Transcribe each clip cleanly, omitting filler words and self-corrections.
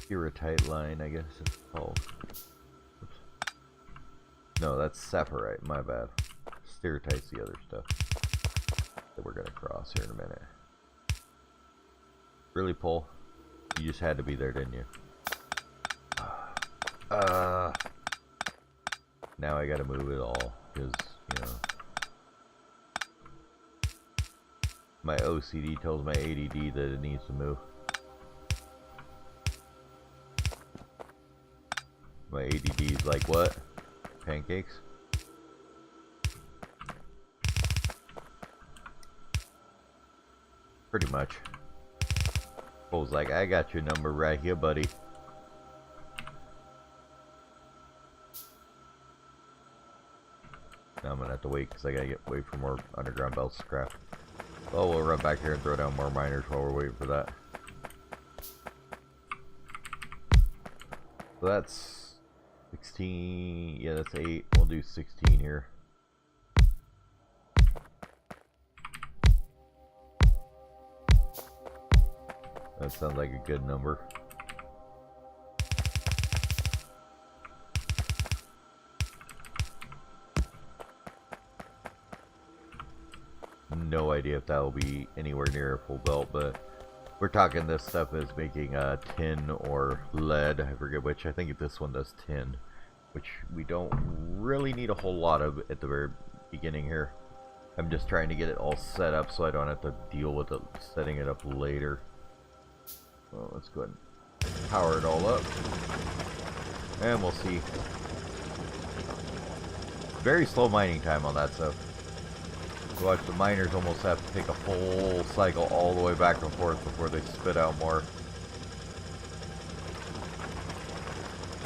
Irritite line, I guess it's called. Oops. No, that's sapphirite, my bad. Stereotype's the other stuff that we're gonna cross here in a minute. Really, Paul? You just had to be there, didn't you? Now I gotta move it all, because, you know, my OCD tells my ADD that it needs to move. My ADD is like, what? Pancakes? Pretty much. Paul's like, I got your number right here, buddy. Now I'm gonna have to wait because I gotta wait for more underground belt scrap. Well, we'll run back here and throw down more miners while we're waiting for that. So that's 16. Yeah, that's 8. We'll do 16 here. That sounds like a good number. No idea if that will be anywhere near a full belt, but we're talking this stuff is making tin or lead. I forget which. I think this one does tin, which we don't really need a whole lot of at the very beginning here. I'm just trying to get it all set up so I don't have to deal with it setting it up later. Well, let's go ahead and power it all up, and we'll see. Very slow mining time on that stuff. Watch, the miners almost have to take a full cycle all the way back and forth before they spit out more.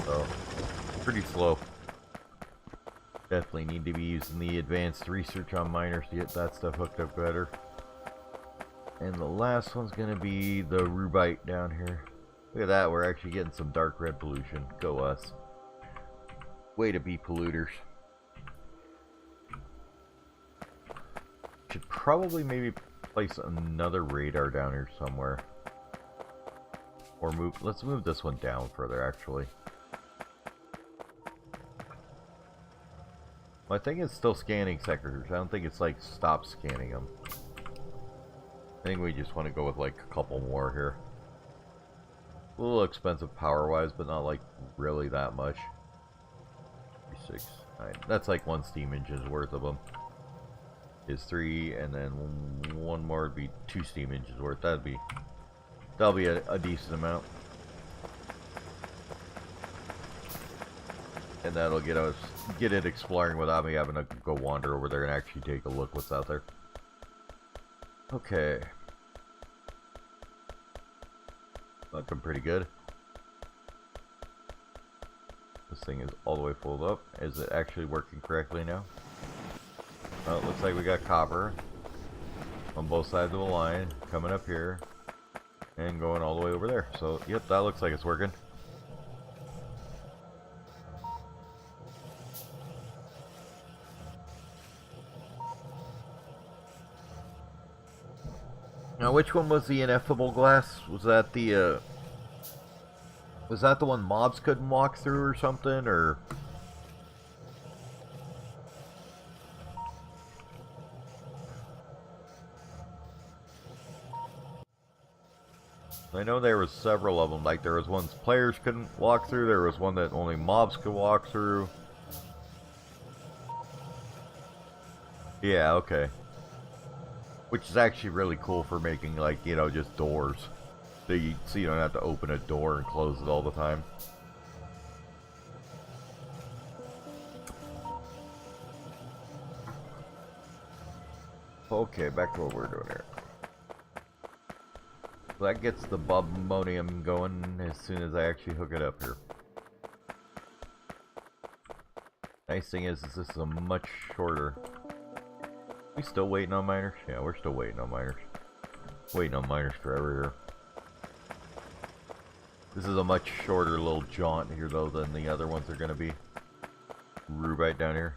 So, pretty slow. Definitely need to be using the advanced research on miners to get that stuff hooked up better. And the last one's going to be the rubite down here. Look at that, we're actually getting some dark red pollution. Go us. Way to be polluters. Should probably maybe place another radar down here somewhere. Or move, let's move this one down further actually. Well, I think it's still scanning sectors. I don't think it's like stop scanning them. I think we just want to go with like a couple more here. A little expensive power wise, but not like really that much. 6, 9. That's like one steam engine's worth of them. Is 3, and then one more would be 2 steam engines worth. That'll be a decent amount, and that'll get it exploring without me having to go wander over there and actually take a look what's out there. Okay, looking pretty good. This thing is all the way full up. Is it actually working correctly now? Well, it looks like we got copper on both sides of the line coming up here and going all the way over there. So, yep, that looks like it's working. Now, which one was the ineffable glass? Was that the one mobs couldn't walk through or something, or? I know there was several of them. Like there was ones players couldn't walk through. There was one that only mobs could walk through. Yeah, okay. Which is actually really cool for making, like, you know, just doors. So you don't have to open a door and close it all the time. Okay, back to what we're doing here. So that gets the bubmonium going as soon as I actually hook it up here. Nice thing is this is a much shorter. We still waiting on miners? Yeah, we're still waiting on miners. Waiting on miners forever here. This is a much shorter little jaunt here though than the other ones are going to be. Rubite down here.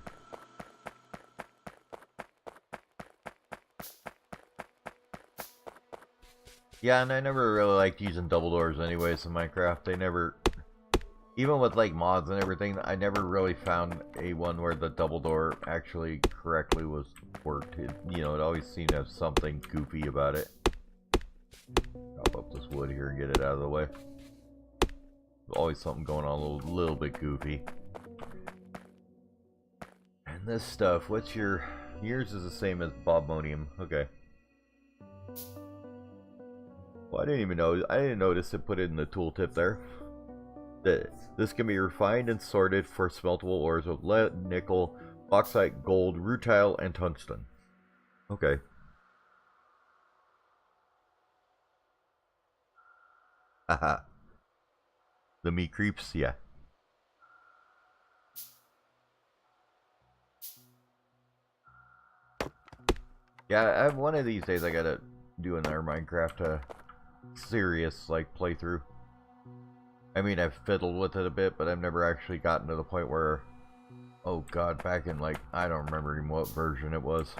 Yeah, and I never really liked using double doors anyways in Minecraft. They never, even with like mods and everything, I never really found a one where the double door actually correctly was worked. It, you know, it always seemed to have something goofy about it. Chop up this wood here and get it out of the way. There's always something going on a little bit goofy. And this stuff, what's your... Yours is the same as Bobmonium. Okay. Well, I didn't even know. I didn't notice it put it in the tooltip there. This can be refined and sorted for smeltable ores of lead, nickel, bauxite, gold, rutile, and tungsten. Okay. Haha. The meat creeps, yeah. Yeah, one of these days I gotta do another Minecraft serious like playthrough. I mean, I've fiddled with it a bit, but I've never actually gotten to the point where, oh god, back in like, I don't remember even what version it was.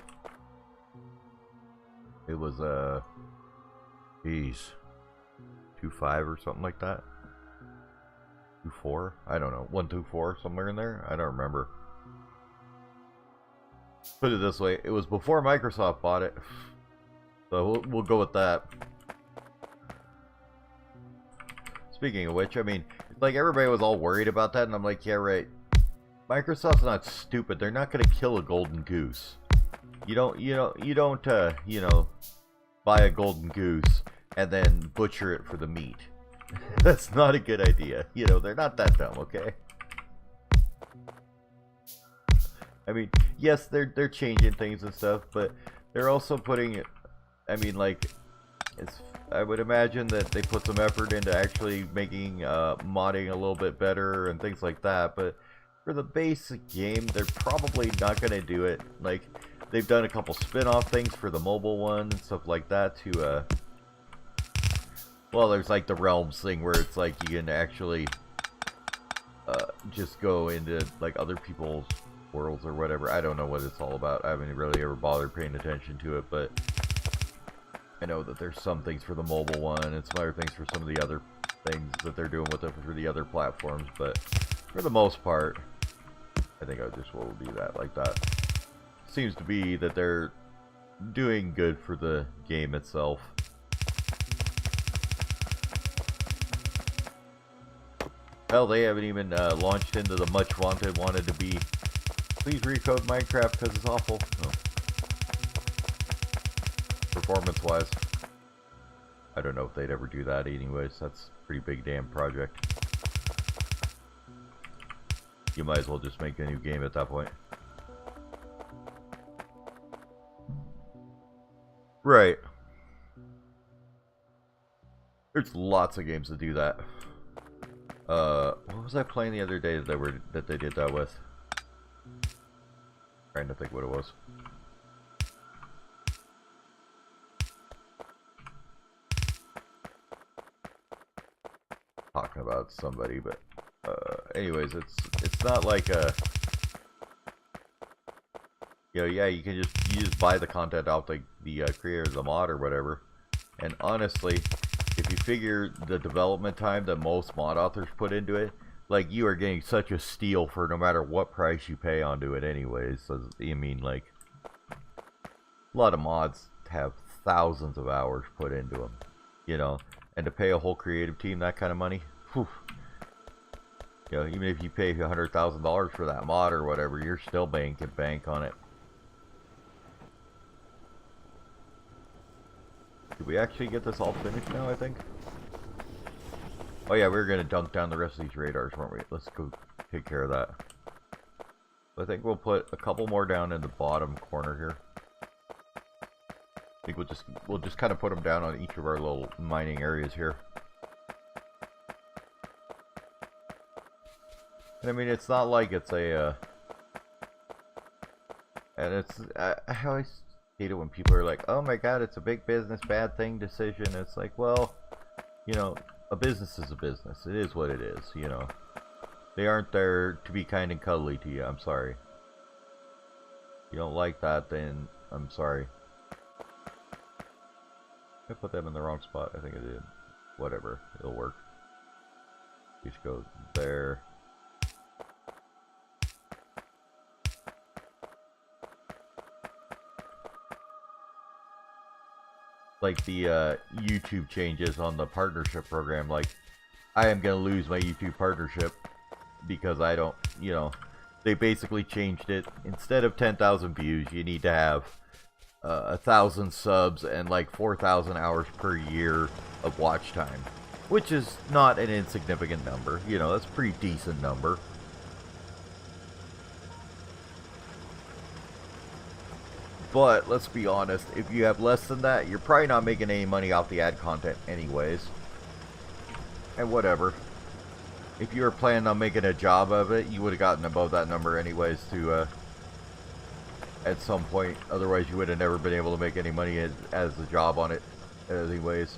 It was geez, 2.5 or something like that. 2.4, I don't know, 1.2.4, somewhere in there. I don't remember. Put it this way, it was before Microsoft bought it, so we'll go with that. Speaking of which, I mean, like everybody was all worried about that, and I'm like, yeah, right. Microsoft's not stupid. They're not gonna kill a golden goose. You don't, you know, buy a golden goose and then butcher it for the meat. That's not a good idea. You know, they're not that dumb, okay? I mean, yes, they're changing things and stuff, but they're also putting it. I mean, like, I would imagine that they put some effort into actually making modding a little bit better and things like that. But for the basic game, they're probably not going to do it. Like, they've done a couple spin-off things for the mobile one and stuff like that to. Well, there's like the Realms thing where it's like you can actually just go into like other people's worlds or whatever. I don't know what it's all about. I haven't really ever bothered paying attention to it, but I know that there's some things for the mobile one and some other things for some of the other things that they're doing with it for the other platforms, but for the most part, I think I just will do that like that. Seems to be that they're doing good for the game itself. Hell, they haven't even launched into the much wanted to be, please recode Minecraft because it's awful. Oh. Performance-wise, I don't know if they'd ever do that anyways. That's a pretty big damn project. You might as well just make a new game at that point. Right. There's lots of games that do that. What was I playing the other day that they did that with? Trying to think what it was. Talking about somebody, but anyways, it's not like a, you know, yeah, you just buy the content off the creator of the mod or whatever. And honestly, if you figure the development time that most mod authors put into it, like, you are getting such a steal for no matter what price you pay onto it anyways. So, I mean, like, a lot of mods have thousands of hours put into them, you know, and to pay a whole creative team that kind of money, whew, you know, even if you pay $100,000 for that mod or whatever, you're still making bank on it. Did we actually get this all finished now, I think? Oh yeah, we were going to dunk down the rest of these radars, weren't we? Let's go take care of that. I think we'll put a couple more down in the bottom corner here. I think we'll just kind of put them down on each of our little mining areas here. And I mean, it's not like it's a and it's I always hate it when people are like, oh my god, it's a big business bad thing decision. It's like, well, you know, a business is a business. It is what it is, you know. They aren't there to be kind and cuddly to you. I'm sorry. If you don't like that, then I'm sorry. I put them in the wrong spot. I think I did. Whatever. It'll work. Just go there. Like the YouTube changes on the partnership program. Like, I am going to lose my YouTube partnership because I don't, you know, they basically changed it. Instead of 10,000 views, you need to have 1,000 subs and like 4,000 hours per year of watch time, which is not an insignificant number. You know, that's a pretty decent number. But let's be honest, if you have less than that, you're probably not making any money off the ad content anyways. And whatever. If you were planning on making a job of it, you would have gotten above that number anyways to at some point. Otherwise, you would have never been able to make any money as a job on it anyways.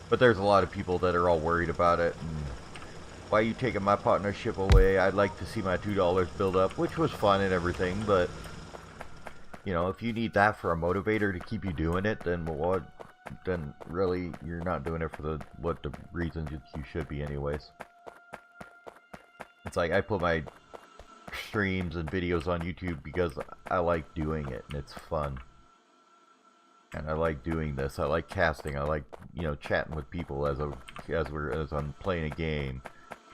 But there's a lot of people that are all worried about it. And why are you taking my partnership away? I'd like to see my $2 build up, which was fun and everything, but you know, if you need that for a motivator to keep you doing it, then what? Then really, you're not doing it for the reasons you should be, anyways. It's like I put my streams and videos on YouTube because I like doing it and it's fun, and I like doing this. I like casting. I like, you know, chatting with people as I'm playing a game.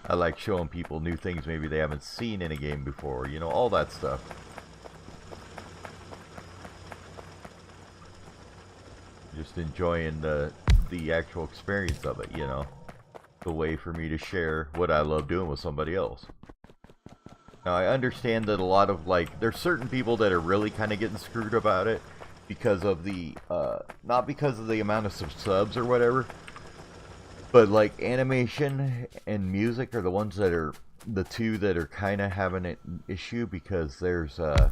I like showing people new things maybe they haven't seen in a game before. You know, all that stuff. Just enjoying the actual experience of it, you know. The way for me to share what I love doing with somebody else. Now, I understand that a lot of, like, there's certain people that are really kind of getting screwed about it because of the, not because of the amount of subs or whatever, but, like, animation and music are the ones that are, the two that are kind of having an issue because there's, oh,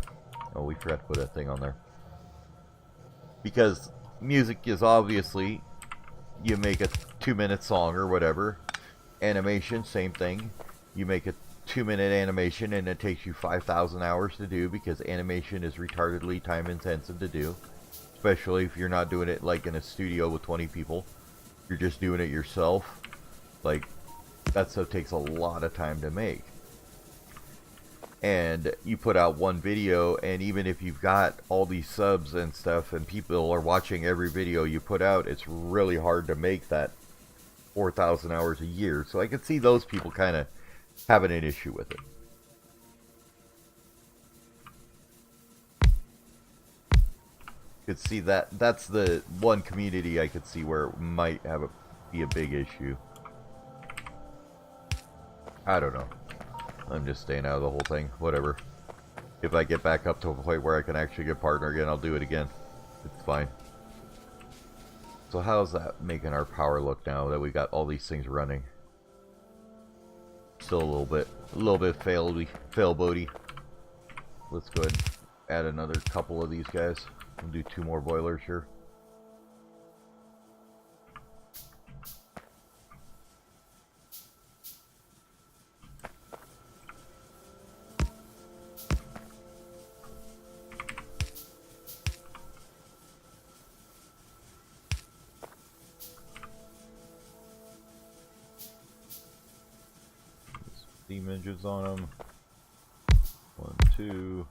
we forgot to put a thing on there. Because music is obviously, you make a 2-minute song or whatever. Animation, same thing. You make a 2-minute animation and it takes you 5,000 hours to do because animation is retardedly time intensive to do. Especially if you're not doing it like in a studio with 20 people. You're just doing it yourself. Like, that stuff takes a lot of time to make. And you put out one video, and even if you've got all these subs and stuff and people are watching every video you put out, it's really hard to make that 4,000 hours a year. So I could see those people kind of having an issue with it. Could see that that's the one community I could see where it might be a big issue. I don't know. I'm just staying out of the whole thing. Whatever. If I get back up to a point where I can actually get partner again, I'll do it again. It's fine. So how's that making our power look now that we got all these things running? Still a little bit fail-boaty. Let's go ahead and add another couple of these guys. We'll do 2 more boilers here. Steam engines on them. 1, 2.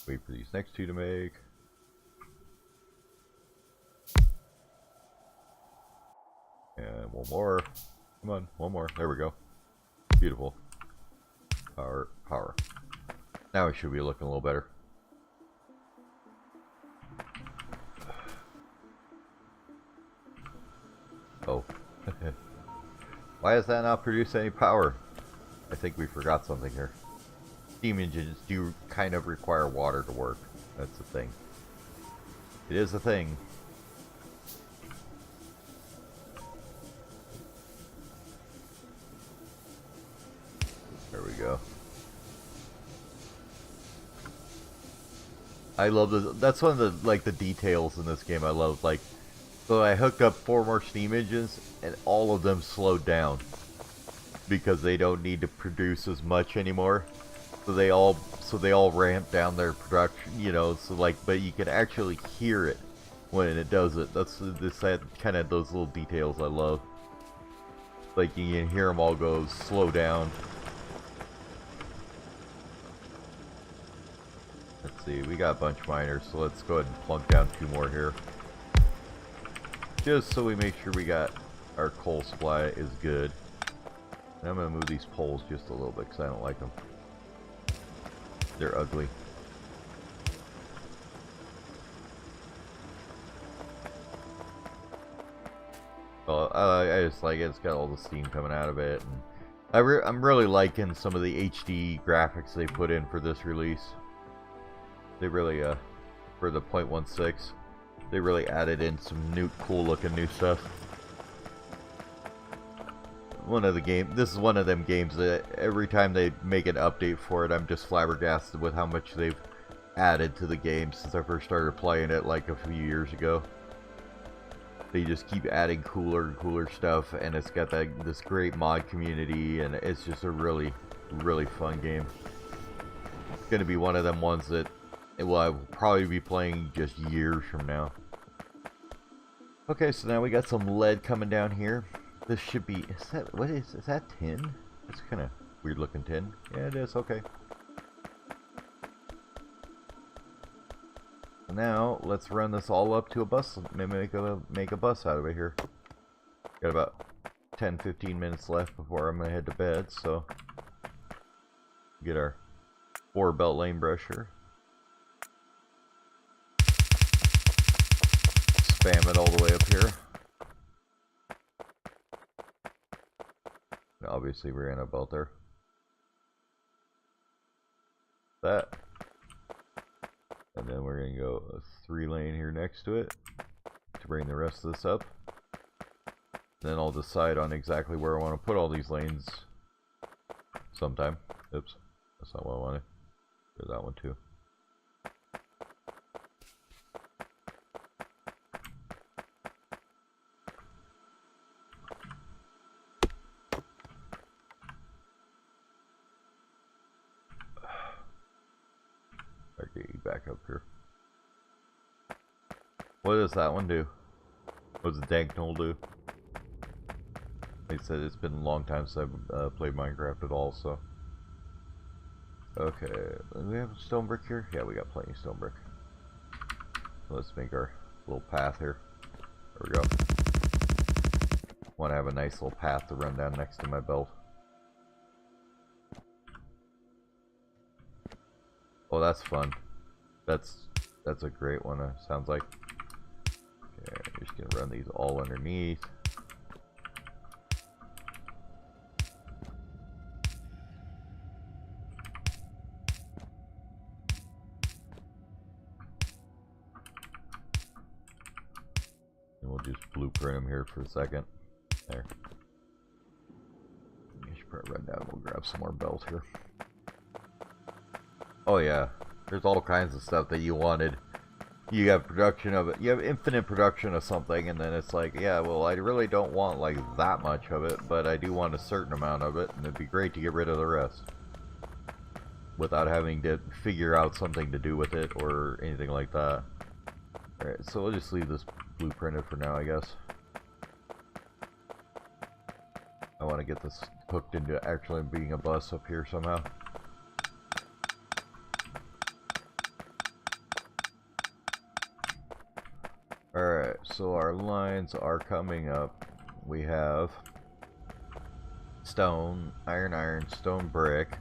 Wait for these next 2 to make. And 1 more. Come on, 1 more. There we go. Beautiful. Power, power. Now it should be looking a little better. Oh. Why does that not produce any power? I think we forgot something here. Steam engines do kind of require water to work. That's the thing. It is a thing. There we go. I love that's one of the, like, the details in this game I love. Like, so I hooked up 4 more steam engines and all of them slowed down because they don't need to produce as much anymore. So they all ramp down their production, you know, so like, but you can actually hear it when it does it. That's this kind of those little details I love. Like you can hear them all go slow down. Let's see, we got a bunch of miners, so let's go ahead and plunk down 2 more here. Just so we make sure we got our coal supply is good. And I'm going to move these poles just a little bit because I don't like them. They're ugly. Well, I just like it. It's got all the steam coming out of it. And I'm really liking some of the HD graphics they put in for this release. They really, for the 0.16, they really added in some new, cool looking new stuff. This is one of them games that every time they make an update for it, I'm just flabbergasted with how much they've added to the game since I first started playing it like a few years ago. They just keep adding cooler and cooler stuff, and it's got this great mod community, and it's just a really, really fun game. It's going to be one of them ones that I will probably be playing just years from now. Okay, so now we got some lead coming down here. This should be, is that tin? It's kind of weird looking tin. Yeah, it is, okay. Now, let's run this all up to a bus, make a bus out of it here. Got about 10-15 minutes left before I'm going to head to bed, so get our 4 belt lane brusher. Spam it all the way up here. Obviously, we ran a belt there. That. And then we're going to go a 3 lane here next to it to bring the rest of this up. Then I'll decide on exactly where I want to put all these lanes sometime. Oops, that's not what I wanted. Do that one too. Back up here. What does that one do? What does the Danknull do? They said it's been a long time since I've played Minecraft at all, so. Okay, do we have stone brick here? Yeah, we got plenty of stone brick. Let's make our little path here. There we go. Want to have a nice little path to run down next to my belt. Oh, that's fun. That's a great one, sounds like. Okay, I'm just gonna run these all underneath. And we'll just blueprint them here for a second. There. I should probably run down, we'll grab some more belt here. Oh yeah. There's all kinds of stuff that you wanted. You have production of it. You have infinite production of something, and then it's like, yeah, well, I really don't want like that much of it, but I do want a certain amount of it, and it'd be great to get rid of the rest without having to figure out something to do with it or anything like that. Alright, so we'll just leave this blueprinted for now, I guess. I want to get this hooked into actually being a bus up here somehow. Alright, so our lines are coming up. We have stone, iron, stone brick.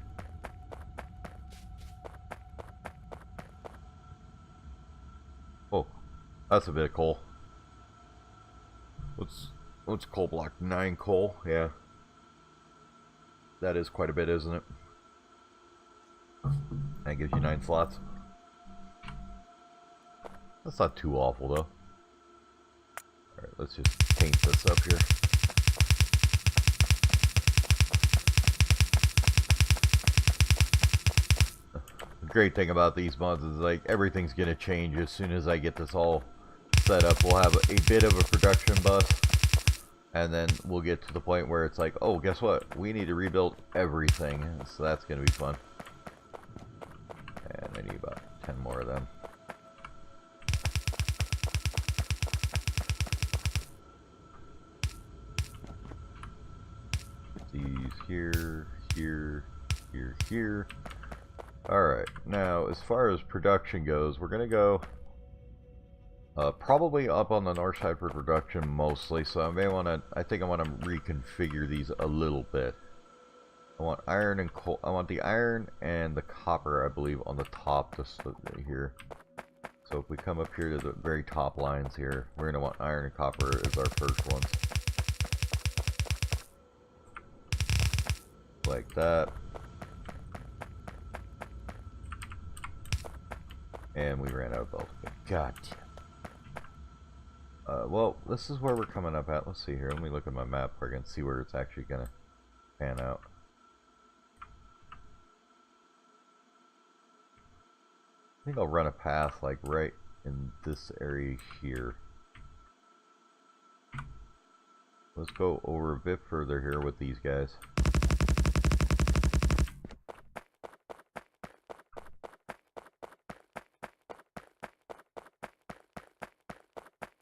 Oh, that's a bit of coal. What's coal block? 9 coal? Yeah. That is quite a bit, isn't it? That gives you 9 slots. That's not too awful though. Alright, let's just paint this up here. The great thing about these mods is like everything's gonna change as soon as I get this all set up. We'll have a bit of a production bus, and then we'll get to the point where it's like, oh, guess what? We need to rebuild everything. So that's gonna be fun. And I need about 10 more of them. these here, here, here, here. Alright, now as far as production goes, we're gonna go probably up on the north side for production mostly, so I may want to, I think I want to reconfigure these a little bit. I want iron and coal, I want the iron and the copper, I believe, on the top just here. So if we come up here to the very top lines here, we're going to want iron and copper as our first ones. Like that. And we ran out of belts. Gotcha. Well, this is where we're coming up at. Let's see here. Let me look at my map where I can see where it's actually going to pan out. I think I'll run a path like right in this area here. Let's go over a bit further here with these guys.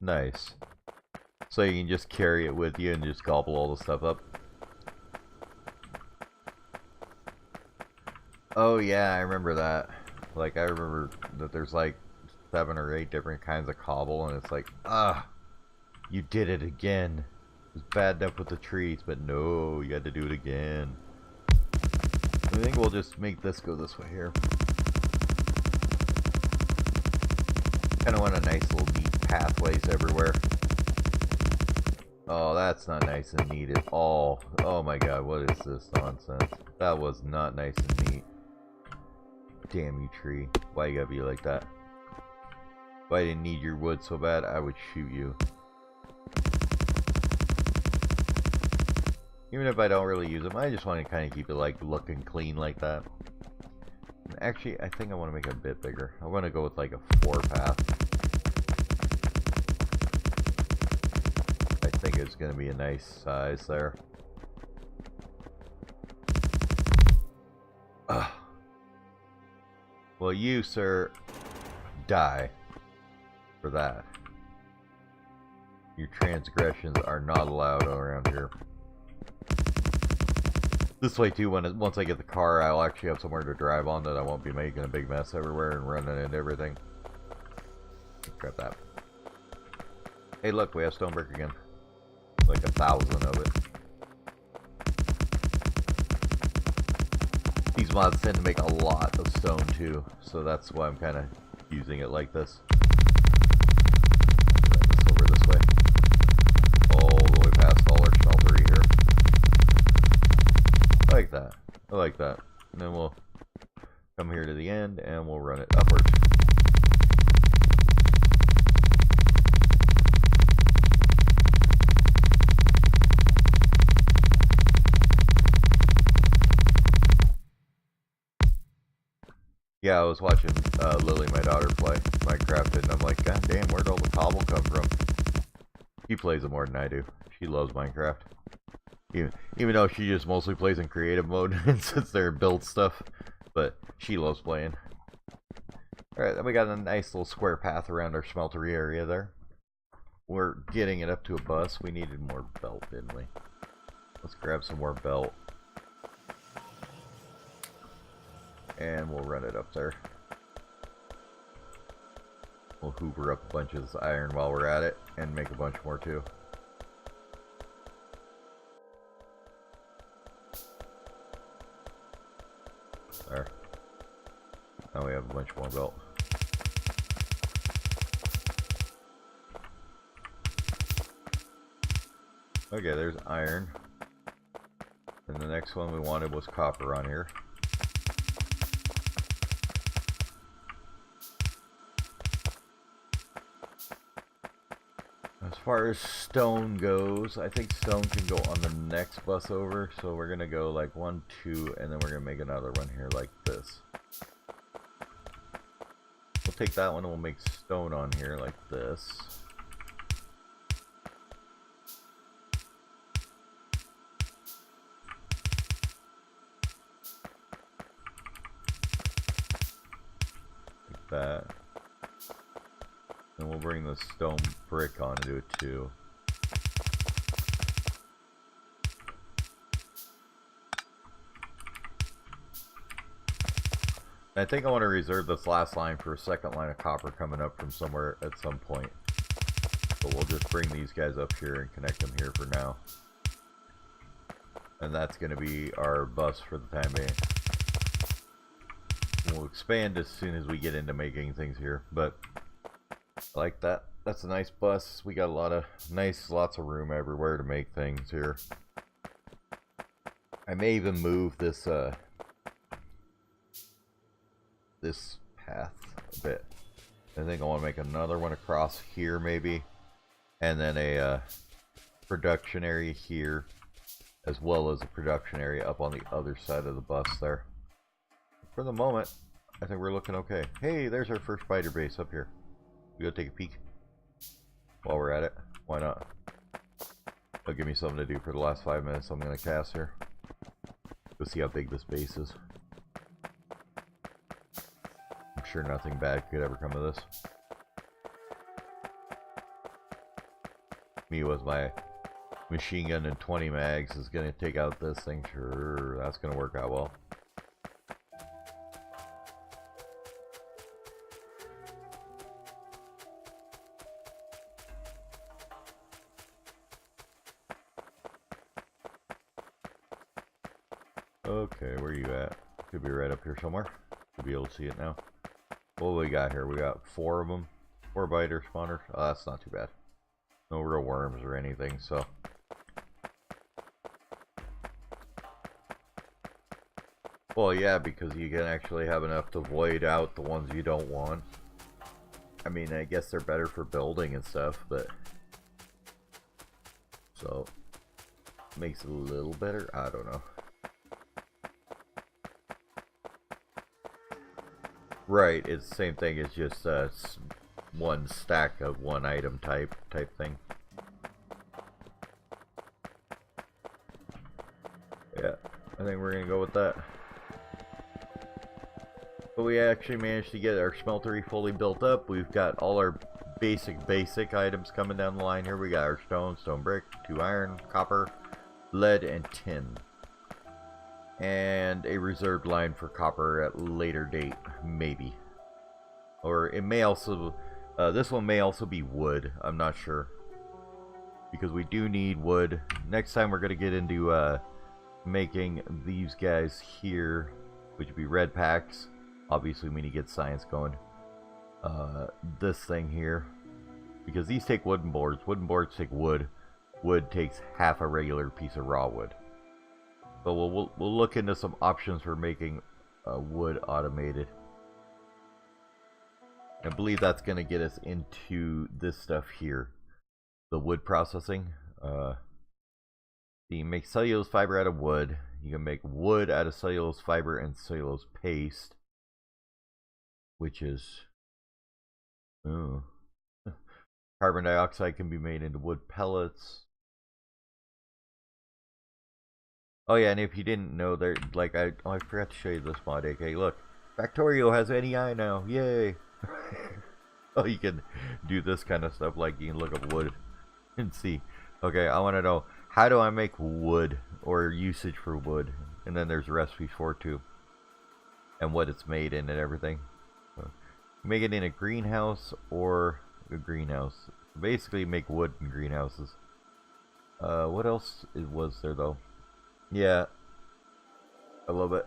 Nice. So you can just carry it with you and just gobble all the stuff up. Oh yeah, I remember that. Like, I remember that there's like 7 or 8 different kinds of cobble, and it's like, ah, you did it again. It was bad enough with the trees, but no, you had to do it again. I think we'll just make this go this way here. Kind of want a nice little neat pathways everywhere. Oh, that's not nice and neat at all. Oh my god, what is this nonsense? That was not nice and neat. Damn you, tree. Why you gotta be like that? If I didn't need your wood so bad, I would shoot you. Even if I don't really use them, I just want to kind of keep it like looking clean like that. And actually, I think I want to make it a bit bigger. I want to go with like a 4-path. I think it's going to be a nice size there. Ugh. Well, you, sir, die for that. Your transgressions are not allowed around here. This way too, once I get the car, I'll actually have somewhere to drive on that I won't be making a big mess everywhere and running into everything. Grab that. Hey look, we have stone brick again. Like 1,000 of it. These mods tend to make a lot of stone too, so that's why I'm kind of using it like this. Run this over this way. All the way past all our smeltery here. I like that. I like that. And then we'll come here to the end and we'll run it upwards. Yeah, I was watching Lily, my daughter, play Minecraft, and I'm like, god damn, where'd all the cobble come from? She plays it more than I do. She loves Minecraft. Even though she just mostly plays in creative mode and sits there and builds stuff, but she loves playing. Alright, then we got a nice little square path around our smeltery area there. We're getting it up to a bus. We needed more belt, didn't we? Let's grab some more belt. And we'll run it up there. We'll hoover up a bunch of this iron while we're at it, and make a bunch more too. There. Now we have a bunch more belt. Okay, there's iron. And the next one we wanted was copper on here. As far as stone goes, I think stone can go on the next bus over, so we're gonna go like 1, 2, and then we're gonna make another one here like this. We'll take that one and we'll make stone on here like this. Like that. And we'll bring the stone brick onto it too. I think I want to reserve this last line for a second line of copper coming up from somewhere at some point. But we'll just bring these guys up here and connect them here for now. And that's going to be our bus for the time being. We'll expand as soon as we get into making things here. But I like that. That's a nice bus. We got a lot of lots of room everywhere to make things here. I may even move this this path a bit. I think I want to make another one across here maybe, and then a production area here, as well as a production area up on the other side of the bus there. For the moment, I think we're looking okay. Hey, there's our first spider base up here. We go take a peek while we're at it. Why not? It'll give me something to do for the last 5 minutes. I'm going to cast here. Go see how big this base is. I'm sure nothing bad could ever come of this. Me with my machine gun and 20 mags is going to take out this thing. Sure, that's going to work out well. Okay, where are you at? Could be right up here somewhere. Should be able to see it now. What do we got here? We got 4 of them. 4 biter spawners. Oh, that's not too bad. No real worms or anything, so. Well, yeah, because you can actually have enough to void out the ones you don't want. I mean, I guess they're better for building and stuff, but. So. Makes it a little better? I don't know. Right, it's the same thing. It's just one stack of one item type thing. Yeah, I think we're gonna go with that. But we actually managed to get our smeltery fully built up. We've got all our basic items coming down the line here. We got our stone brick, 2 iron, copper, lead, and tin. And a reserved line for copper at a later date, maybe. Or it may also, this one may also be wood, I'm not sure. Because we do need wood. Next time we're going to get into making these guys here, which would be red packs. Obviously we need to get science going. This thing here. Because these take wooden boards. Wooden boards take wood. Wood takes half a regular piece of raw wood. But we'll look into some options for making wood automated. I believe that's going to get us into this stuff here. The wood processing. You can make cellulose fiber out of wood. You can make wood out of cellulose fiber and cellulose paste. Which is... Carbon dioxide can be made into wood pellets. Oh yeah, and if you didn't know, there, like I forgot to show you this mod, AK. Look, Factorio has NEI now, yay! Oh, you can do this kind of stuff, like you can look up wood and see. Okay, I want to know, how do I make wood, or usage for wood? And then there's recipes for it too, and what it's made in and everything. So, make it in a greenhouse or a greenhouse. Basically, make wood in greenhouses. What else was there though? Yeah, a little bit.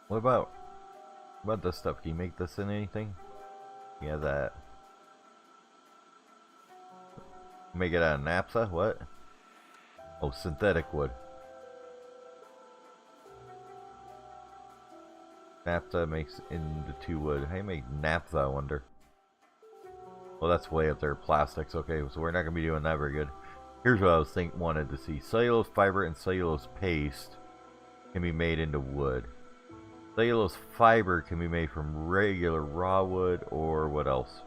What about this stuff? Can you make this in anything? Yeah, that. Make it out of naphtha? What? Oh, synthetic wood. Naphtha makes into 2 wood. How do you make naphtha, I wonder? Well, that's way up there. Plastics. Okay, so we're not going to be doing that very good. Here's what I was wanted to see. Cellulose fiber and cellulose paste can be made into wood. Cellulose fiber can be made from regular raw wood, or what else?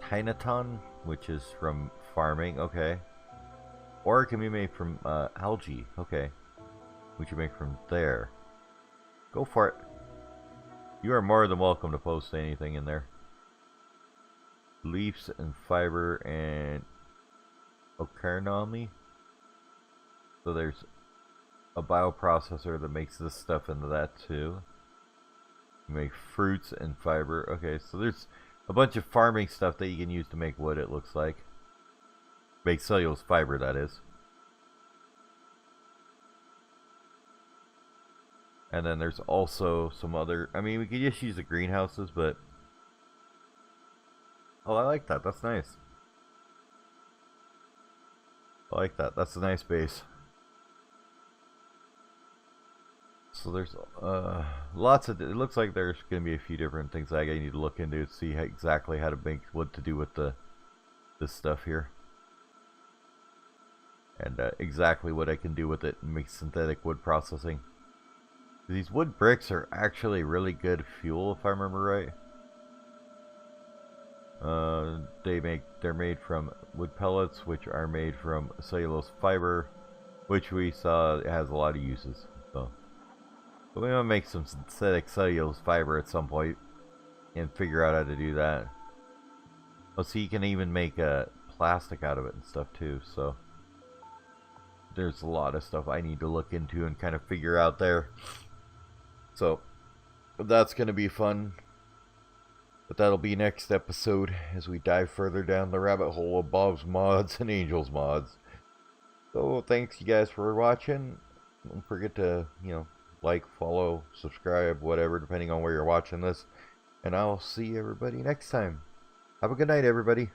Tinaton, which is from farming, okay. Or it can be made from algae, okay. Which you make from there. Go for it. You are more than welcome to post anything in there. Leaves and fiber and Ocarnomy. So there's a bioprocessor that makes this stuff into that too. You make fruits and fiber. Okay, so there's a bunch of farming stuff that you can use to make wood, it looks like. Make cellulose fiber, that is. And then there's also some other... I mean, we could just use the greenhouses, but... Oh, I like that. That's nice. I like that. That's a nice base. So there's lots of... It looks like there's going to be a few different things I need to look into to see exactly how to make... What to do with this stuff here. And exactly what I can do with it and make synthetic wood processing. These wood bricks are actually really good fuel, if I remember right. They're made from wood pellets, which are made from cellulose fiber, which we saw it has a lot of uses. So we want to make some synthetic cellulose fiber at some point and figure out how to do that. Oh, so you can even make plastic out of it and stuff too. So there's a lot of stuff I need to look into and kind of figure out there. So that's going to be fun. But that'll be next episode as we dive further down the rabbit hole of Bob's mods and Angel's mods. So thanks you guys for watching. Don't forget to, like, follow, subscribe, whatever, depending on where you're watching this. And I'll see everybody next time. Have a good night, everybody.